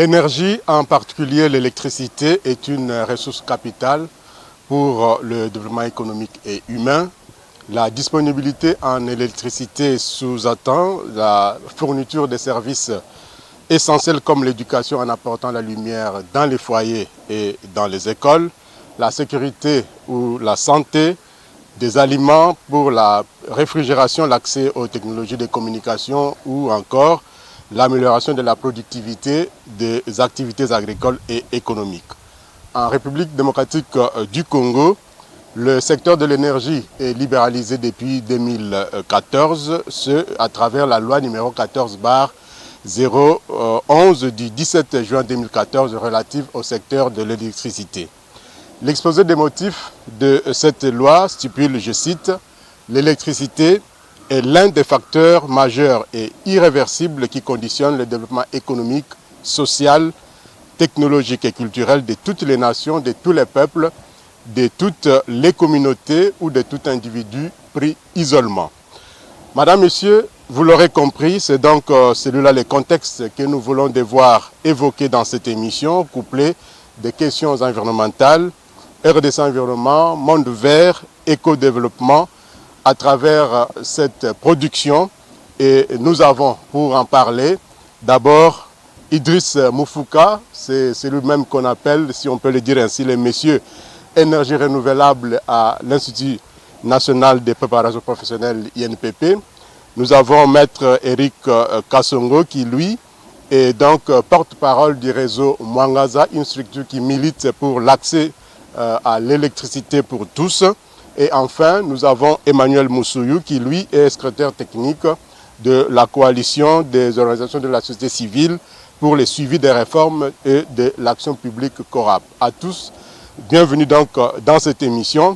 L'énergie, en particulier l'électricité, est une ressource capitale pour le développement économique et humain. La disponibilité en électricité sous-entend la fourniture des services essentiels comme l'éducation en apportant la lumière dans les foyers et dans les écoles, la sécurité ou la santé, des aliments pour la réfrigération, l'accès aux technologies de communication ou encore l'amélioration de la productivité des activités agricoles et économiques. En République démocratique du Congo, le secteur de l'énergie est libéralisé depuis 2014, ce à travers la loi numéro 14/011 du 17 juin 2014 relative au secteur de l'électricité. L'exposé des motifs de cette loi stipule, je cite, « L'électricité est l'un des facteurs majeurs et irréversibles qui conditionnent le développement économique, social, technologique et culturel de toutes les nations, de tous les peuples, de toutes les communautés ou de tout individu pris isolement. » Madame, Monsieur, vous l'aurez compris, c'est donc celui-là le contexte que nous voulons devoir évoquer dans cette émission, couplé des questions environnementales, RDC Environnement, Monde Vert, Éco-développement, à travers cette production. Et nous avons, pour en parler, d'abord Idriss Moufouka, c'est lui-même qu'on appelle, si on peut le dire ainsi, les messieurs énergie renouvelable à l'Institut national des préparations professionnelles INPP. Nous avons maître Eric Kassongo qui, lui, est donc porte-parole du réseau Mwangaza, une structure qui milite pour l'accès à l'électricité pour tous. Et enfin, nous avons Emmanuel Moussouyou qui, lui, est secrétaire technique de la coalition des organisations de la société civile pour le suivi des réformes et de l'action publique CORAP. À tous, bienvenue donc dans cette émission.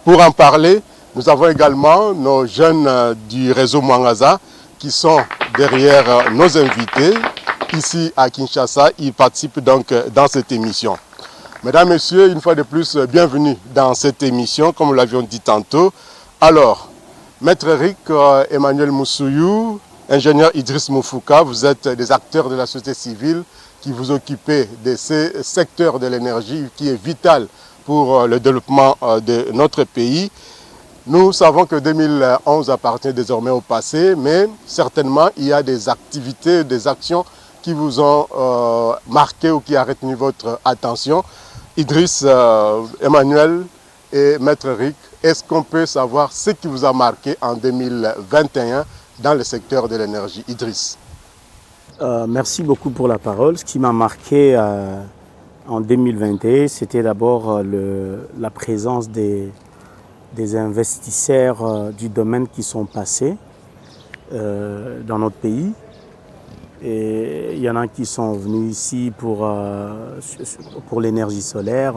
Pour en parler, nous avons également nos jeunes du réseau Mwangaza qui sont derrière nos invités ici à Kinshasa. Ils participent donc dans cette émission. Mesdames, Messieurs, une fois de plus, bienvenue dans cette émission, comme nous l'avions dit tantôt. Alors, Maître Eric, Emmanuel Moussouyou, ingénieur Idriss Moufouka, vous êtes des acteurs de la société civile qui vous occupez de ce secteur de l'énergie qui est vital pour le développement de notre pays. Nous savons que 2011 appartient désormais au passé, mais certainement il y a des activités, des actions qui vous ont marqué ou qui a retenu votre attention. Idriss, Emmanuel et Maître Eric, est-ce qu'on peut savoir ce qui vous a marqué en 2021 dans le secteur de l'énergie? Idriss. Merci beaucoup pour la parole. Ce qui m'a marqué en 2021, c'était d'abord la présence des investisseurs du domaine qui sont passés dans notre pays. Et il y en a qui sont venus ici pour l'énergie solaire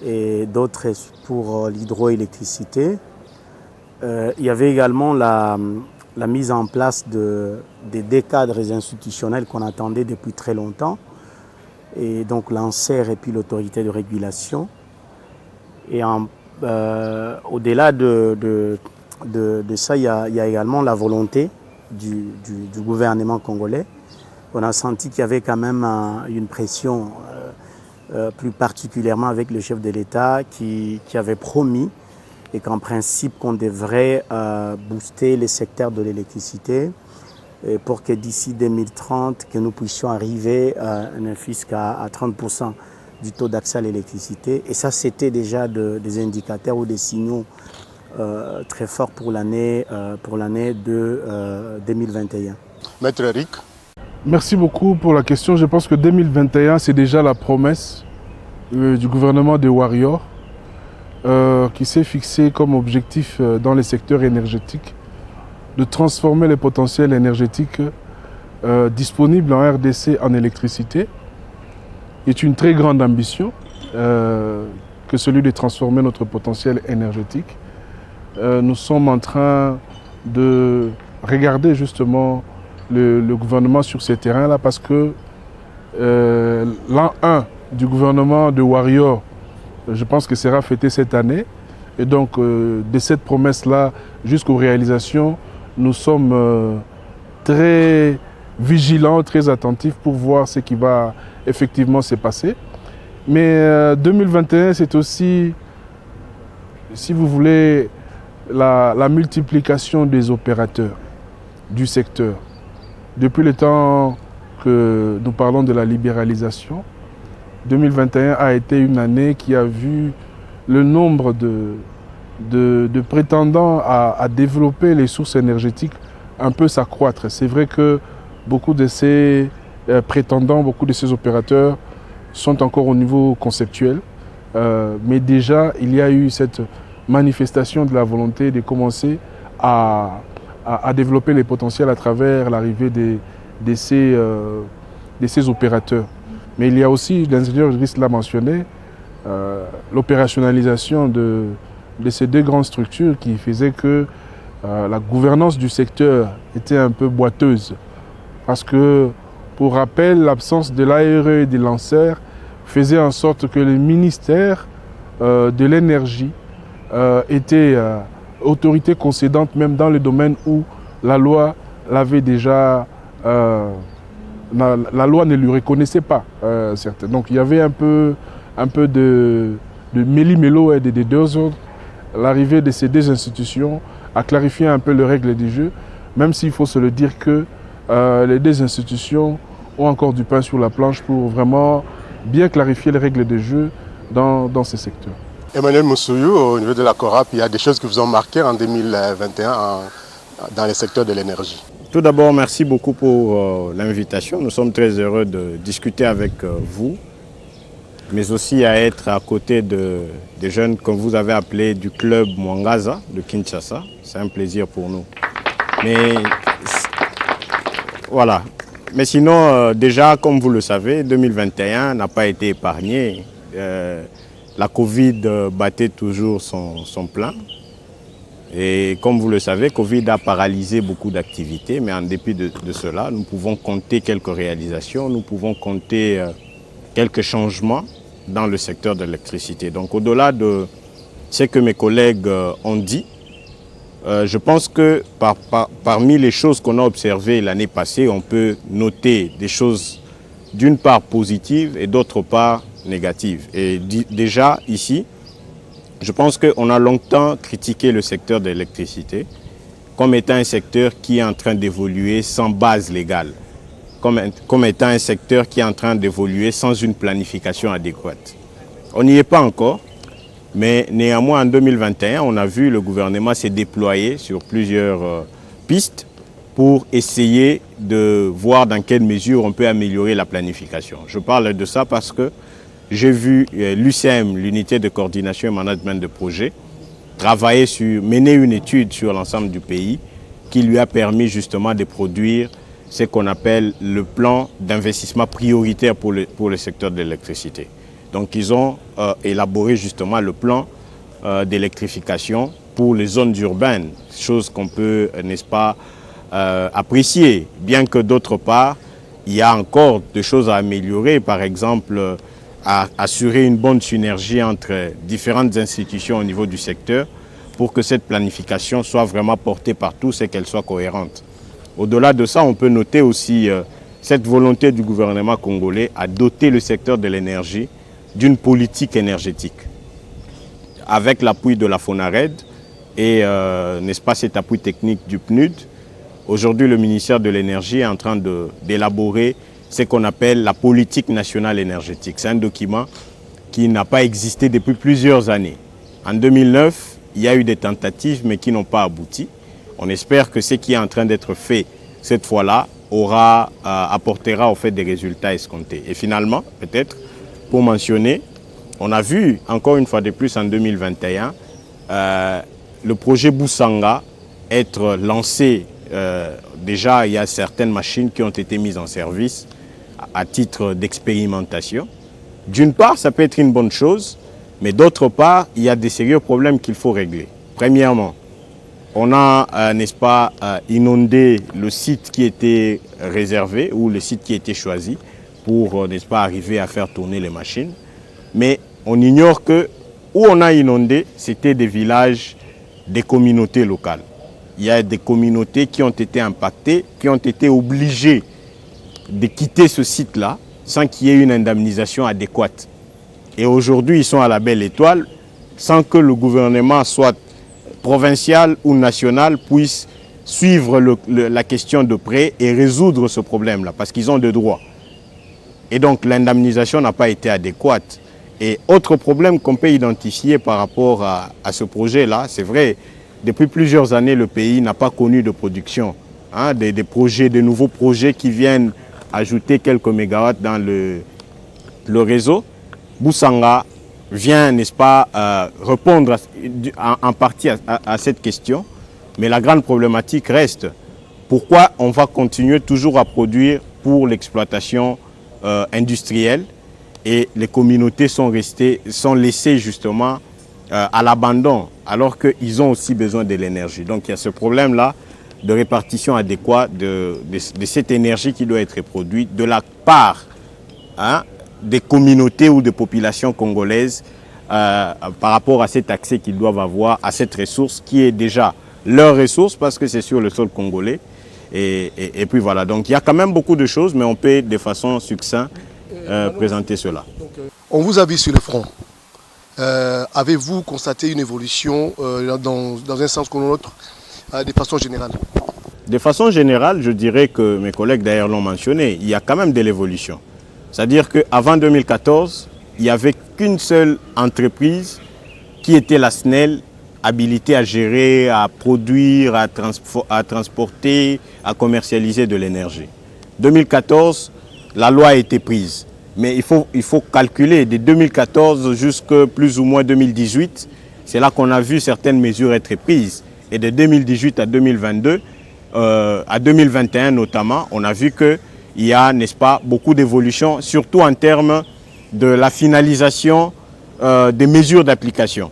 et d'autres pour l'hydroélectricité. Il y avait également la mise en place des cadres institutionnels qu'on attendait depuis très longtemps, et donc l'ANSER et puis l'autorité de régulation. Et au-delà de ça, il y a également la volonté du gouvernement congolais. On a senti qu'il y avait quand même une pression, plus particulièrement avec le chef de l'État qui avait promis et qu'en principe qu'on devrait booster les secteurs de l'électricité pour que d'ici 2030, que nous puissions arriver à un fisc à 30% du taux d'accès à l'électricité. Et ça, c'était déjà des indicateurs ou des signaux très forts pour l'année de 2021. Maître Eric. Merci beaucoup pour la question. Je pense que 2021, c'est déjà la promesse du gouvernement de Warrior qui s'est fixé comme objectif dans les secteurs énergétiques de transformer les potentiels énergétiques disponibles en RDC en électricité. C'est une très grande ambition que celui de transformer notre potentiel énergétique. Nous sommes en train de regarder justement le gouvernement sur ces terrains-là parce que l'an 1 du gouvernement de Warrior, je pense que sera fêté cette année. Et donc, de cette promesse-là jusqu'aux réalisations, nous sommes très vigilants, très attentifs pour voir ce qui va effectivement se passer. Mais 2021, c'est aussi, si vous voulez, la multiplication des opérateurs du secteur. Depuis le temps que nous parlons de la libéralisation, 2021 a été une année qui a vu le nombre de prétendants à développer les sources énergétiques un peu s'accroître. C'est vrai que beaucoup de ces prétendants, beaucoup de ces opérateurs sont encore au niveau conceptuel, mais déjà il y a eu cette manifestation de la volonté de commencer à développer les potentiels à travers l'arrivée de ces opérateurs. Mais il y a aussi, l'ingénieur Idriss l'a mentionné, l'opérationnalisation de ces deux grandes structures qui faisait que la gouvernance du secteur était un peu boiteuse. Parce que, pour rappel, l'absence de l'ARE et des lanceurs faisait en sorte que le ministère de l'énergie était autorité concédante même dans le domaine où la loi l'avait déjà... la loi ne lui reconnaissait pas. Donc il y avait un peu de méli-mélo et des deux ordres. L'arrivée de ces deux institutions a clarifié un peu les règles du jeu, même s'il faut se le dire que les deux institutions ont encore du pain sur la planche pour vraiment bien clarifier les règles du jeu dans ces secteurs. Emmanuel Moussouyou, au niveau de la CORAP, il y a des choses qui vous ont marqué en 2021 dans les secteurs de l'énergie. Tout d'abord, merci beaucoup pour l'invitation. Nous sommes très heureux de discuter avec vous, mais aussi à être à côté des jeunes, comme vous avez appelé, du club Mwangaza de Kinshasa. C'est un plaisir pour nous. Mais voilà. Mais sinon, déjà, comme vous le savez, 2021 n'a pas été épargné. La Covid battait toujours son plein. Et comme vous le savez, Covid a paralysé beaucoup d'activités, mais en dépit de cela, nous pouvons compter quelques réalisations, nous pouvons compter quelques changements dans le secteur de l'électricité. Donc au-delà de ce que mes collègues ont dit, je pense que parmi les choses qu'on a observées l'année passée, on peut noter des choses d'une part positives et d'autre part négatives. Et déjà ici, je pense qu'on a longtemps critiqué le secteur de l'électricité comme étant un secteur qui est en train d'évoluer sans base légale, comme étant un secteur qui est en train d'évoluer sans une planification adéquate. On n'y est pas encore, mais néanmoins en 2021, on a vu le gouvernement se déployer sur plusieurs pistes pour essayer de voir dans quelle mesure on peut améliorer la planification. Je parle de ça parce que j'ai vu l'UCM, l'unité de coordination et management de projet, mener une étude sur l'ensemble du pays qui lui a permis justement de produire ce qu'on appelle le plan d'investissement prioritaire pour le secteur de l'électricité. Donc ils ont élaboré justement le plan d'électrification pour les zones urbaines, chose qu'on peut, n'est-ce pas, apprécier, bien que d'autre part, il y a encore des choses à améliorer, par exemple, à assurer une bonne synergie entre différentes institutions au niveau du secteur pour que cette planification soit vraiment portée par tous et qu'elle soit cohérente. Au-delà de ça, on peut noter aussi cette volonté du gouvernement congolais à doter le secteur de l'énergie d'une politique énergétique avec l'appui de la FONARED et n'est-ce pas, cet appui technique du PNUD. Aujourd'hui, le ministère de l'Énergie est en train d'élaborer ce qu'on appelle la politique nationale énergétique. C'est un document qui n'a pas existé depuis plusieurs années. En 2009, il y a eu des tentatives, mais qui n'ont pas abouti. On espère que ce qui est en train d'être fait cette fois-là apportera au fait des résultats escomptés. Et finalement, peut-être, pour mentionner, on a vu encore une fois de plus en 2021 le projet Boussanga être lancé. Déjà, il y a certaines machines qui ont été mises en service à titre d'expérimentation. D'une part, ça peut être une bonne chose, mais d'autre part, il y a des sérieux problèmes qu'il faut régler. Premièrement, on a, n'est-ce pas, inondé le site qui était réservé ou le site qui était choisi pour, n'est-ce pas, arriver à faire tourner les machines. Mais on ignore que où on a inondé, c'était des villages, des communautés locales. Il y a des communautés qui ont été impactées, qui ont été obligées de quitter ce site-là sans qu'il y ait une indemnisation adéquate. Et aujourd'hui, ils sont à la belle étoile sans que le gouvernement, soit provincial ou national, puisse suivre la question de près et résoudre ce problème-là, parce qu'ils ont des droits. Et donc l'indemnisation n'a pas été adéquate. Et autre problème qu'on peut identifier par rapport à ce projet-là, c'est vrai, depuis plusieurs années, le pays n'a pas connu de production. Hein, des nouveaux projets qui viennent ajouter quelques mégawatts dans le réseau. Boussanga vient, n'est-ce pas, répondre en partie à cette question. Mais la grande problématique reste, pourquoi on va continuer toujours à produire pour l'exploitation industrielle et les communautés sont laissées justement à l'abandon alors qu'ils ont aussi besoin de l'énergie. Donc il y a ce problème-là de répartition adéquate de cette énergie qui doit être produite de la part des communautés ou des populations congolaises par rapport à cet accès qu'ils doivent avoir à cette ressource qui est déjà leur ressource parce que c'est sur le sol congolais. Et puis voilà, donc il y a quand même beaucoup de choses, mais on peut de façon succincte présenter cela. On vous a vu sur le front. Avez-vous constaté une évolution dans un sens comme l'autre, de façon générale? De façon générale, je dirais que mes collègues d'ailleurs l'ont mentionné, il y a quand même de l'évolution. C'est-à-dire qu'avant 2014, il n'y avait qu'une seule entreprise qui était la SNEL, habilitée à gérer, à produire, à transporter, à commercialiser de l'énergie. 2014, la loi a été prise. Mais il faut calculer de 2014 jusqu'à plus ou moins 2018. C'est là qu'on a vu certaines mesures être prises. Et de 2018 à 2022, à 2021 notamment, on a vu qu'il y a, n'est-ce pas, beaucoup d'évolutions, surtout en termes de la finalisation des mesures d'application.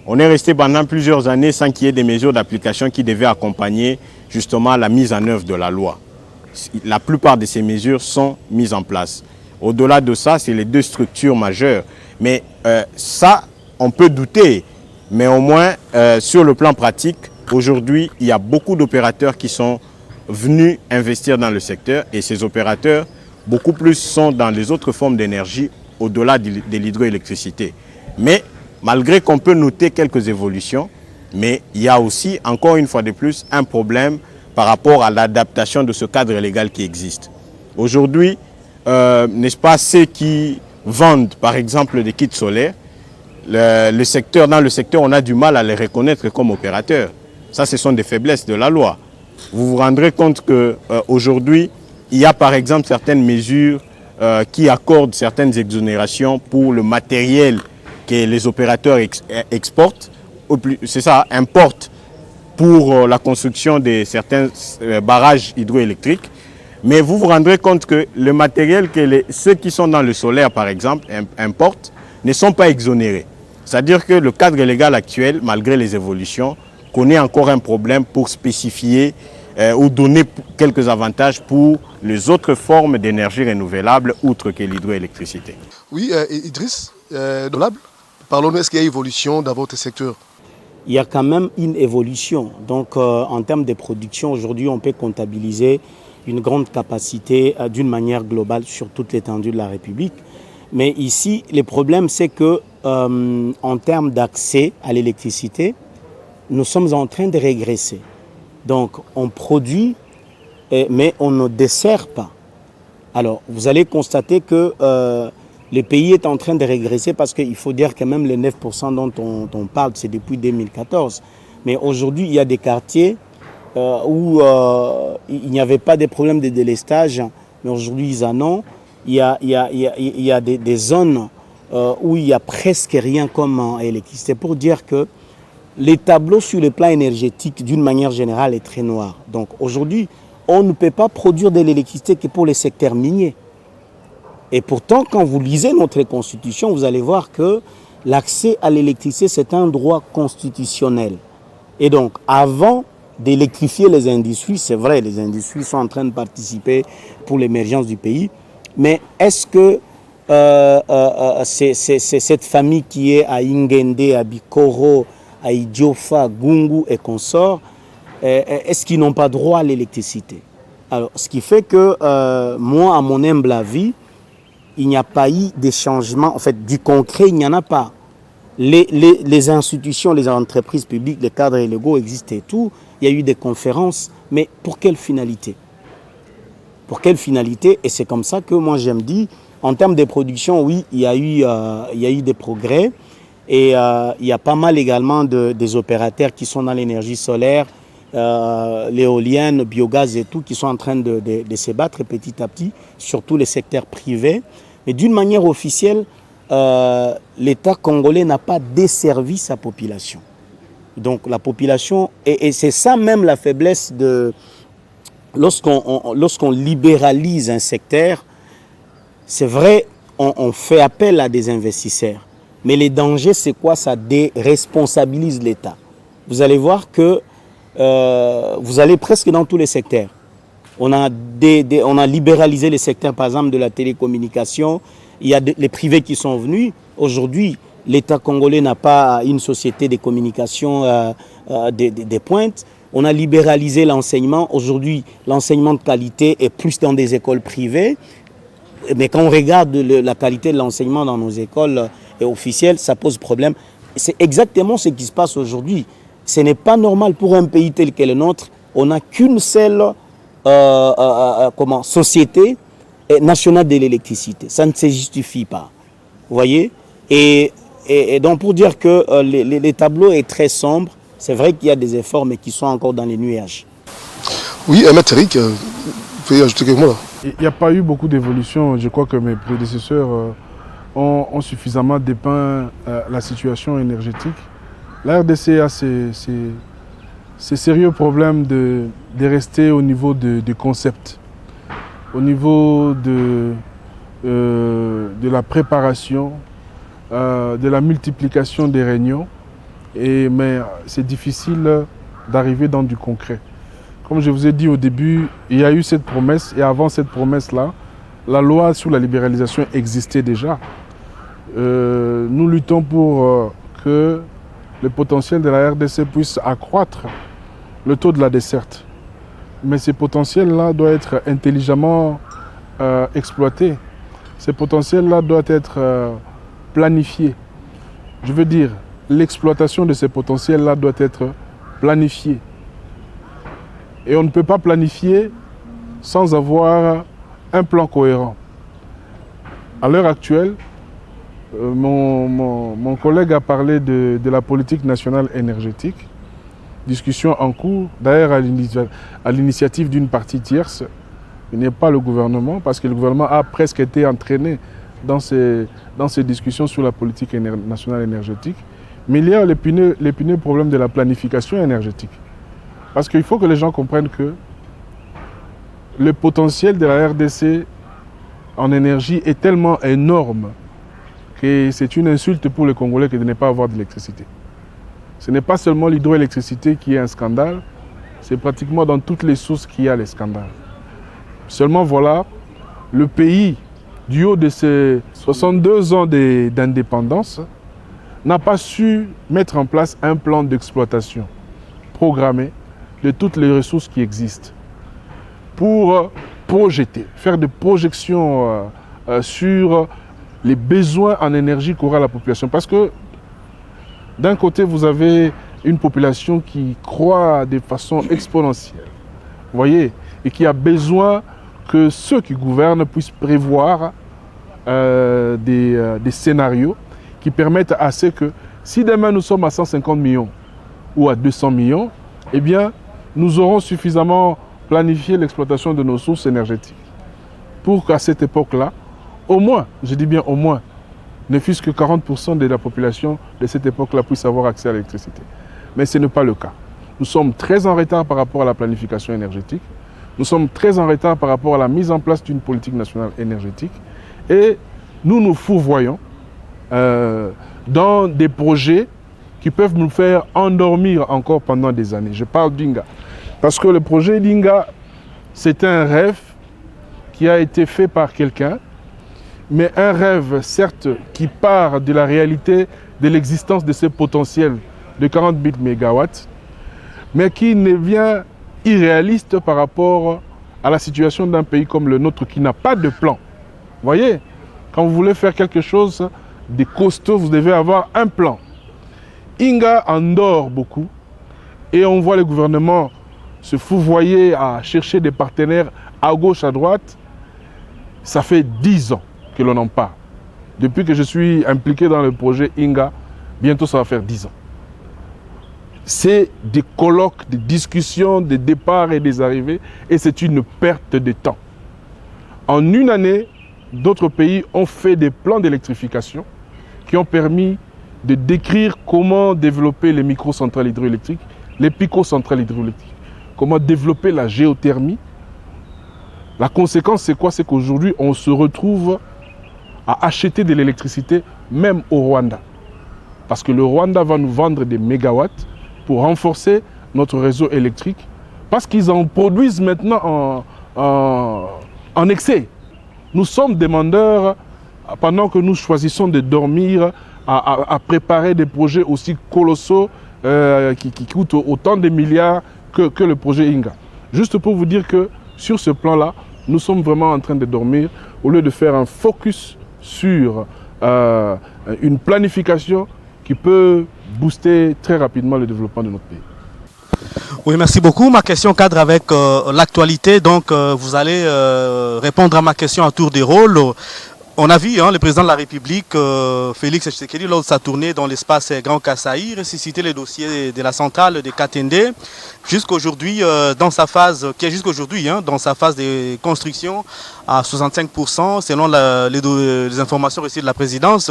On est resté pendant plusieurs années sans qu'il y ait des mesures d'application qui devaient accompagner justement la mise en œuvre de la loi. La plupart de ces mesures sont mises en place. Au-delà de ça, c'est les deux structures majeures. Mais ça, on peut douter. Mais au moins, sur le plan pratique, aujourd'hui, il y a beaucoup d'opérateurs qui sont venus investir dans le secteur. Et ces opérateurs, beaucoup plus, sont dans les autres formes d'énergie au-delà de l'hydroélectricité. Mais malgré qu'on peut noter quelques évolutions, mais il y a aussi, encore une fois de plus, un problème par rapport à l'adaptation de ce cadre légal qui existe. Aujourd'hui, n'est-ce pas, ceux qui vendent, par exemple, des kits solaires, dans le secteur, on a du mal à les reconnaître comme opérateurs. Ça, ce sont des faiblesses de la loi. Vous vous rendrez compte qu'aujourd'hui, il y a, par exemple, certaines mesures qui accordent certaines exonérations pour le matériel que les opérateurs exportent, c'est ça, importent pour la construction de certains barrages hydroélectriques. Mais vous vous rendrez compte que le matériel que ceux qui sont dans le solaire, par exemple, importent, ne sont pas exonérés. C'est-à-dire que le cadre légal actuel, malgré les évolutions, connaît encore un problème pour spécifier ou donner quelques avantages pour les autres formes d'énergie renouvelable, outre que l'hydroélectricité. Oui, Idriss, parlons-nous, est-ce qu'il y a évolution dans votre secteur? Il y a quand même une évolution. Donc, en termes de production, aujourd'hui, on peut comptabiliser une grande capacité d'une manière globale sur toute l'étendue de la République. Mais ici, le problème, c'est que en termes d'accès à l'électricité, nous sommes en train de régresser. Donc, on produit, mais on ne dessert pas. Alors, vous allez constater que le pays est en train de régresser parce qu'il faut dire que même les 9% dont on parle, c'est depuis 2014. Mais aujourd'hui, il y a des quartiers où il n'y avait pas de problème de délestage, mais aujourd'hui ils en ont. Il y a des zones où il n'y a presque rien comme électricité. Pour dire que les tableaux sur le plan énergétique, d'une manière générale, est très noir. Donc aujourd'hui, on ne peut pas produire de l'électricité que pour les secteurs miniers. Et pourtant, quand vous lisez notre Constitution, vous allez voir que l'accès à l'électricité, c'est un droit constitutionnel. Et donc, avant d'électrifier les industries, c'est vrai, les industries sont en train de participer pour l'émergence du pays, mais est-ce que c'est cette famille qui est à Ingende, à Bikoro, à Idiofa, Gungu et consorts, est-ce qu'ils n'ont pas droit à l'électricité? Alors, ce qui fait que moi, à mon humble avis, il n'y a pas eu des changements, en fait, du concret, il n'y en a pas. Les institutions, les entreprises publiques, les cadres illégaux existent et tout. Il y a eu des conférences, mais pour quelle finalité? Pour quelle finalité? Et c'est comme ça que moi j'aime dire, en termes de production, oui, il y a eu des progrès. Et il y a pas mal également des opérateurs qui sont dans l'énergie solaire, l'éolienne, le biogaz et tout, qui sont en train de se battre petit à petit, surtout les secteurs privés. Mais d'une manière officielle, l'État congolais n'a pas desservi sa population. Donc la population, et c'est ça même la faiblesse de... Lorsqu'on libéralise un secteur, c'est vrai, on fait appel à des investisseurs. Mais les dangers, c'est quoi? Ça déresponsabilise l'État. Vous allez voir que vous allez presque dans tous les secteurs. On a libéralisé les secteurs, par exemple, de la télécommunication. Il y a les privés qui sont venus. Aujourd'hui, l'État congolais n'a pas une société de communication des pointes. On a libéralisé l'enseignement. Aujourd'hui, l'enseignement de qualité est plus dans des écoles privées. Mais quand on regarde la qualité de l'enseignement dans nos écoles officielles, ça pose problème. C'est exactement ce qui se passe aujourd'hui. Ce n'est pas normal pour un pays tel que le nôtre. On n'a qu'une seule société nationale de l'électricité. Ça ne se justifie pas. Vous voyez? Et donc pour dire que les tableaux est très sombre, c'est vrai qu'il y a des efforts, mais qui sont encore dans les nuages. Oui, Maître Eric, vous pouvez ajouter quelques mots là? Il n'y a pas eu beaucoup d'évolution. Je crois que mes prédécesseurs ont suffisamment dépeint la situation énergétique. La RDC a ces sérieux problèmes de rester au niveau de concept, au niveau de la préparation, de la multiplication des réunions. Mais c'est difficile d'arriver dans du concret. Comme je vous ai dit au début, il y a eu cette promesse, et avant cette promesse-là, la loi sur la libéralisation existait déjà. Nous luttons pour que le potentiel de la RDC puisse accroître le taux de la desserte. Mais ce potentiel-là doit être intelligemment exploité. Ce potentiel-là doit être planifié. Je veux dire, l'exploitation de ces potentiels-là doit être planifiée. Et on ne peut pas planifier sans avoir un plan cohérent. À l'heure actuelle, mon collègue a parlé de la politique nationale énergétique. Discussion en cours, d'ailleurs à l'initiative d'une partie tierce. Il n'est pas le gouvernement, parce que le gouvernement a presque été entraîné dans ces discussions sur la politique nationale énergétique. Mais il y a l'épineux problème de la planification énergétique. Parce qu'il faut que les gens comprennent que le potentiel de la RDC en énergie est tellement énorme que c'est une insulte pour les Congolais que de ne pas avoir d'électricité. Ce n'est pas seulement l'hydroélectricité qui est un scandale, c'est pratiquement dans toutes les sources qu'il y a les scandales. Seulement voilà, le pays, du haut de ses 62 ans d'indépendance, n'a pas su mettre en place un plan d'exploitation programmé de toutes les ressources qui existent pour projeter, faire des projections sur les besoins en énergie qu'aura la population. Parce que d'un côté, vous avez une population qui croît de façon exponentielle, vous voyez, et qui a besoin que ceux qui gouvernent puissent prévoir des scénarios qui permettent à ce que, si demain nous sommes à 150 millions ou à 200 millions, eh bien, nous aurons suffisamment planifié l'exploitation de nos sources énergétiques pour qu'à cette époque-là, au moins, je dis bien au moins, ne fût-ce que 40% de la population de cette époque-là puisse avoir accès à l'électricité. Mais ce n'est pas le cas. Nous sommes très en retard par rapport à la planification énergétique. Nous sommes très en retard par rapport à la mise en place d'une politique nationale énergétique. Et nous nous fourvoyons dans des projets qui peuvent nous faire endormir encore pendant des années. Je parle d'Inga. Parce que le projet d'Inga, c'est un rêve qui a été fait par quelqu'un, mais un rêve, certes, qui part de la réalité de l'existence de ces potentiels de 40 bits mégawatts, mais qui devient irréaliste par rapport à la situation d'un pays comme le nôtre qui n'a pas de plan. Vous voyez, quand vous voulez faire quelque chose de costaud, vous devez avoir un plan. Inga endort beaucoup et on voit le gouvernement se fouvoyer à chercher des partenaires à gauche, à droite. Ça fait 10 ans que l'on en parle. Depuis que je suis impliqué dans le projet Inga, bientôt ça va faire 10 ans. C'est des colloques, des discussions, des départs et des arrivées, et c'est une perte de temps. En une année, d'autres pays ont fait des plans d'électrification qui ont permis de décrire comment développer les microcentrales hydroélectriques, les picocentrales hydroélectriques, comment développer la géothermie. La conséquence, c'est quoi? C'est qu'aujourd'hui, on se retrouve à acheter de l'électricité même au Rwanda. Parce que le Rwanda va nous vendre des mégawatts pour renforcer notre réseau électrique, parce qu'ils en produisent maintenant en excès. Nous sommes demandeurs, pendant que nous choisissons de dormir, à préparer des projets aussi colossaux qui coûtent autant de milliards que le projet Inga. Juste pour vous dire que sur ce plan-là, nous sommes vraiment en train de dormir au lieu de faire un focus sur une planification qui peut booster très rapidement le développement de notre pays. Oui, merci beaucoup. Ma question cadre avec l'actualité. Donc, vous allez répondre à ma question à tour de rôle. On a vu le président de la République, Félix Tshisekedi, lors de sa tournée dans l'espace Grand Kasaï, ressusciter les dossiers de la centrale de Katende jusqu'aujourd'hui, dans sa phase de construction à 65%, selon les informations reçues de la présidence.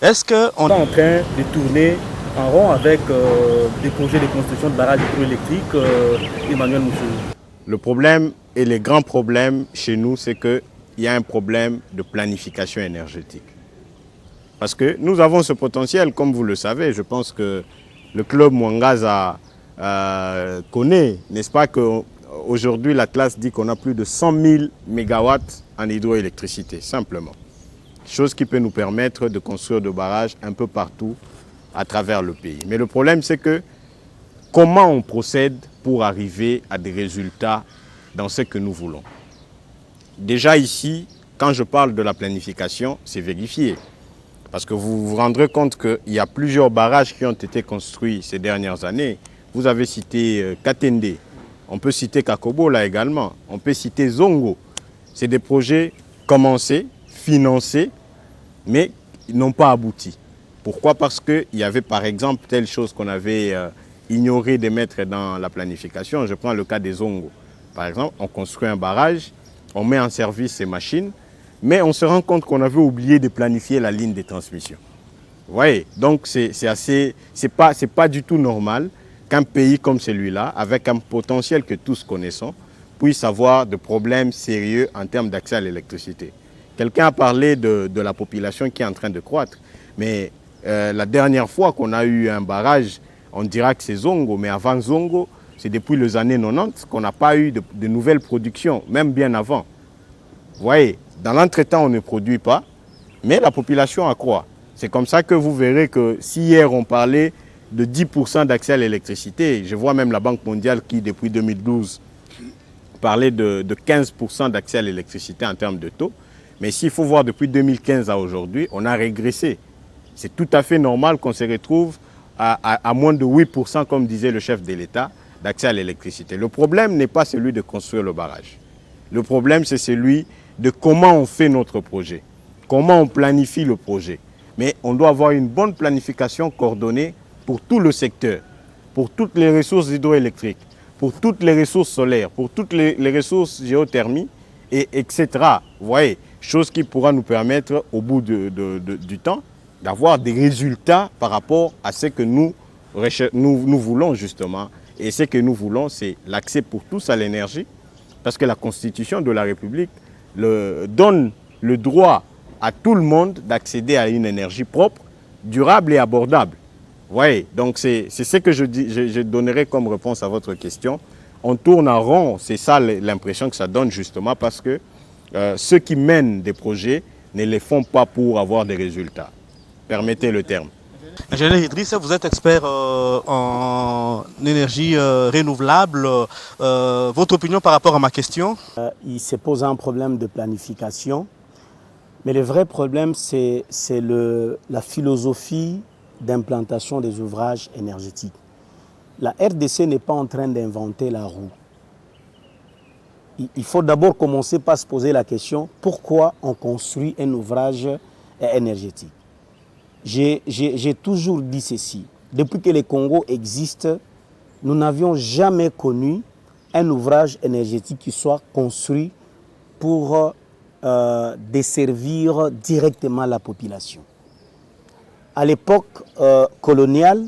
Est-ce qu'on est en train de tourner en rond avec des projets de construction de barrages hydroélectriques, Emmanuel Moussou? Le problème et les grands problèmes chez nous, c'est qu'il y a un problème de planification énergétique. Parce que nous avons ce potentiel, comme vous le savez. Je pense que le club Mwangaza connaît, n'est-ce pas, qu'aujourd'hui la classe dit qu'on a plus de 100 000 mégawatts en hydroélectricité, simplement. Chose qui peut nous permettre de construire des barrages un peu partout à travers le pays. Mais le problème, c'est que comment on procède pour arriver à des résultats dans ce que nous voulons. Déjà ici, quand je parle de la planification, c'est vérifié. Parce que vous vous rendrez compte qu'il y a plusieurs barrages qui ont été construits ces dernières années. Vous avez cité Katende, on peut citer Kakobo là également, on peut citer Zongo. C'est des projets commencés, financés, mais ils n'ont pas abouti. Pourquoi? Parce qu'il y avait par exemple telle chose qu'on avait ignoré de mettre dans la planification. Je prends le cas des Zongo. Par exemple, on construit un barrage, on met en service ces machines, mais on se rend compte qu'on avait oublié de planifier la ligne de transmission. Vous voyez, donc c'est pas du tout normal qu'un pays comme celui-là, avec un potentiel que tous connaissons, puisse avoir de problèmes sérieux en termes d'accès à l'électricité. Quelqu'un a parlé de la population qui est en train de croître, mais la dernière fois qu'on a eu un barrage, on dira que c'est Zongo, mais avant Zongo, c'est depuis les années 90 qu'on n'a pas eu de nouvelles productions, même bien avant. Vous voyez, dans l'entretemps, on ne produit pas, mais la population accroît. C'est comme ça que vous verrez que si hier on parlait de 10% d'accès à l'électricité, je vois même la Banque mondiale qui, depuis 2012, parlait de 15% d'accès à l'électricité en termes de taux. Mais s'il faut voir depuis 2015 à aujourd'hui, on a régressé. C'est tout à fait normal qu'on se retrouve à moins de 8%, comme disait le chef de l'État, d'accès à l'électricité. Le problème n'est pas celui de construire le barrage. Le problème, c'est celui de comment on fait notre projet, comment on planifie le projet. Mais on doit avoir une bonne planification coordonnée pour tout le secteur, pour toutes les ressources hydroélectriques, pour toutes les ressources solaires, pour toutes les ressources géothermiques, etc. Vous voyez, chose qui pourra nous permettre, au bout du temps, d'avoir des résultats par rapport à ce que nous voulons justement. Et ce que nous voulons, c'est l'accès pour tous à l'énergie, parce que la Constitution de la République donne le droit à tout le monde d'accéder à une énergie propre, durable et abordable. Vous voyez, donc c'est ce que je donnerai comme réponse à votre question. On tourne en rond, c'est ça l'impression que ça donne justement, parce que ceux qui mènent des projets ne les font pas pour avoir des résultats. Permettez le terme. Ingénieur Idriss, vous êtes expert en énergie renouvelable. Votre opinion par rapport à ma question? Il se pose un problème de planification, mais le vrai problème, c'est la philosophie d'implantation des ouvrages énergétiques. La RDC n'est pas en train d'inventer la roue. Il faut d'abord commencer par se poser la question, pourquoi on construit un ouvrage énergétique? J'ai toujours dit ceci. Depuis que le Congo existe, nous n'avions jamais connu un ouvrage énergétique qui soit construit pour desservir directement la population. À l'époque coloniale,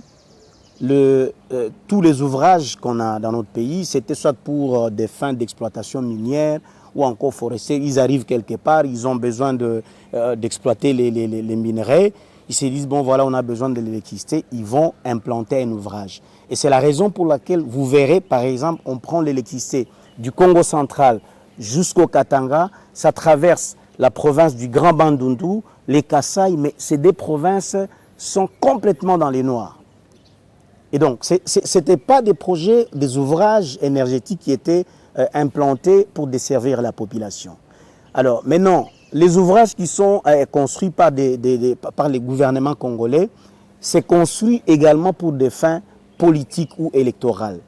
tous les ouvrages qu'on a dans notre pays, c'était soit pour des fins d'exploitation minière ou encore forestière. Ils arrivent quelque part, ils ont besoin d'exploiter les minerais. Ils se disent, bon voilà, on a besoin de l'électricité, ils vont implanter un ouvrage. Et c'est la raison pour laquelle vous verrez, par exemple, on prend l'électricité du Congo central jusqu'au Katanga, ça traverse la province du Grand Bandundu, les Kasaï, mais ces deux provinces sont complètement dans les noirs. Et donc, ce n'étaient pas des projets, des ouvrages énergétiques qui étaient implantés pour desservir la population. Alors maintenant, les ouvrages qui sont construits par les gouvernements congolais, c'est construit également pour des fins politiques ou électorales.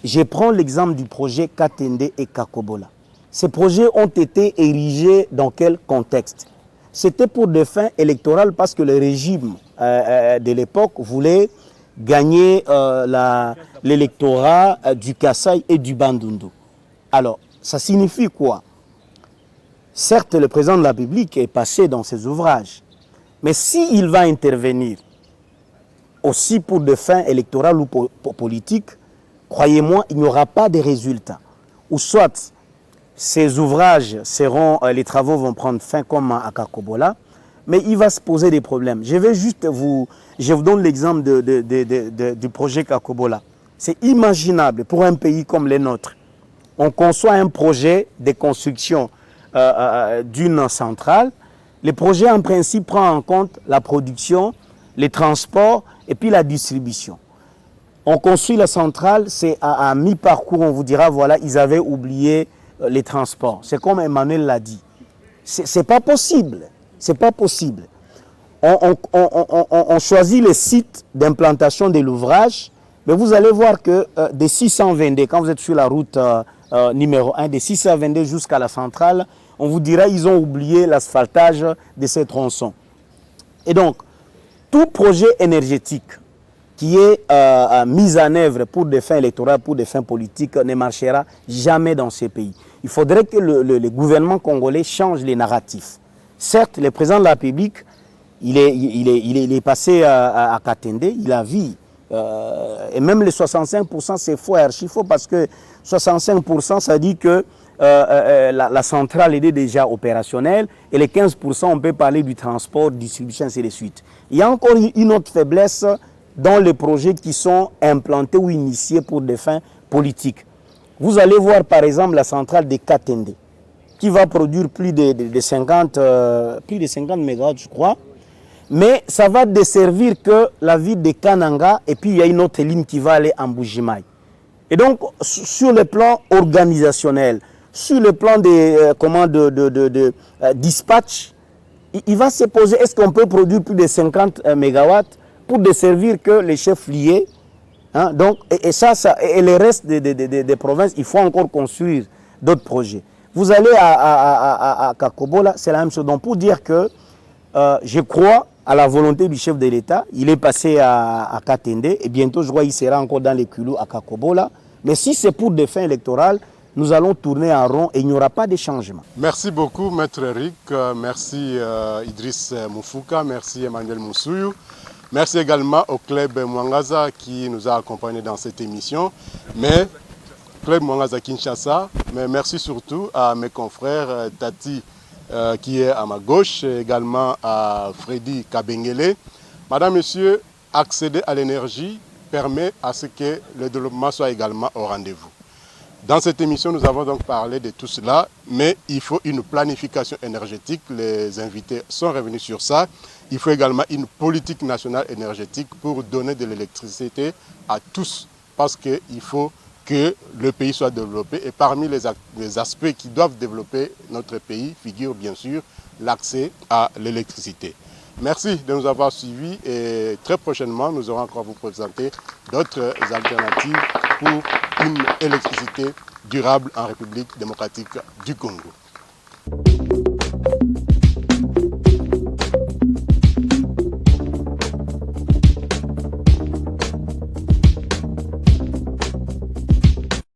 Je prends l'exemple du projet Katende et Kakobola. Ces projets ont été érigés dans quel contexte? C'était pour des fins électorales parce que le régime de l'époque voulait gagner l'électorat du Kasaï et du Bandundu. Alors, ça signifie quoi? Certes, le président de la République est passé dans ses ouvrages, mais s'il va intervenir aussi pour des fins électorales ou politiques, croyez-moi, il n'y aura pas de résultats. Ou soit ces ouvrages les travaux vont prendre fin comme à Kakobola, mais il va se poser des problèmes. Je vous donne l'exemple du projet Kakobola. C'est imaginable pour un pays comme le nôtre. On conçoit un projet de construction d'une centrale. Le projet en principe prend en compte la production, les transports et puis la distribution. On construit la centrale, c'est à mi-parcours, on vous dira, voilà, ils avaient oublié les transports. C'est comme Emmanuel l'a dit. C'est pas possible. C'est pas possible. On choisit les sites d'implantation de l'ouvrage, mais vous allez voir que des 622, quand vous êtes sur la route numéro 1, des 622 jusqu'à la centrale, on vous dira qu'ils ont oublié l'asphaltage de ces tronçons. Et donc, tout projet énergétique qui est mis en œuvre pour des fins électorales, pour des fins politiques, ne marchera jamais dans ces pays. Il faudrait que le gouvernement congolais change les narratifs. Certes, le président de la République, il est passé à Katende, il a vu. Et même les 65%, c'est faux et archi faux parce que 65%, ça dit que la centrale est déjà opérationnelle et les 15%, on peut parler du transport, distribution, ainsi de suite. Il y a encore une autre faiblesse dans les projets qui sont implantés ou initiés pour des fins politiques. Vous allez voir par exemple la centrale de Katende qui va produire plus de 50 MW, je crois. Mais ça va desservir que la ville de Kananga et puis il y a une autre ligne qui va aller en Bujimaï. Et donc, sur le plan organisationnel, sur le plan de dispatch, il va se poser, est-ce qu'on peut produire plus de 50 MW pour desservir que les chefs liés, hein, donc, et le reste des provinces, il faut encore construire d'autres projets. Vous allez à Kakobola, c'est la même chose. Donc, pour dire que je crois à la volonté du chef de l'État, il est passé à Katende et bientôt, je crois, il sera encore dans les culous à Kakobola. Mais si c'est pour des fins électorales, nous allons tourner en rond et il n'y aura pas de changement. Merci beaucoup, Maître Eric. Merci Idriss Moufouka. Merci Emmanuel Moussouyou. Merci également au club Mwangaza qui nous a accompagnés dans cette émission. Mais club Mwangaza Kinshasa. Mais merci surtout à mes confrères Tati qui est à ma gauche, et également à Freddy Kabengele. Madame, Monsieur, accéder à l'énergie permet à ce que le développement soit également au rendez-vous. Dans cette émission, nous avons donc parlé de tout cela, mais il faut une planification énergétique. Les invités sont revenus sur ça. Il faut également une politique nationale énergétique pour donner de l'électricité à tous, parce qu'il faut que le pays soit développé. Et parmi les aspects qui doivent développer notre pays figure bien sûr l'accès à l'électricité. Merci de nous avoir suivis et très prochainement, nous aurons encore à vous présenter d'autres alternatives pour une électricité durable en République démocratique du Congo.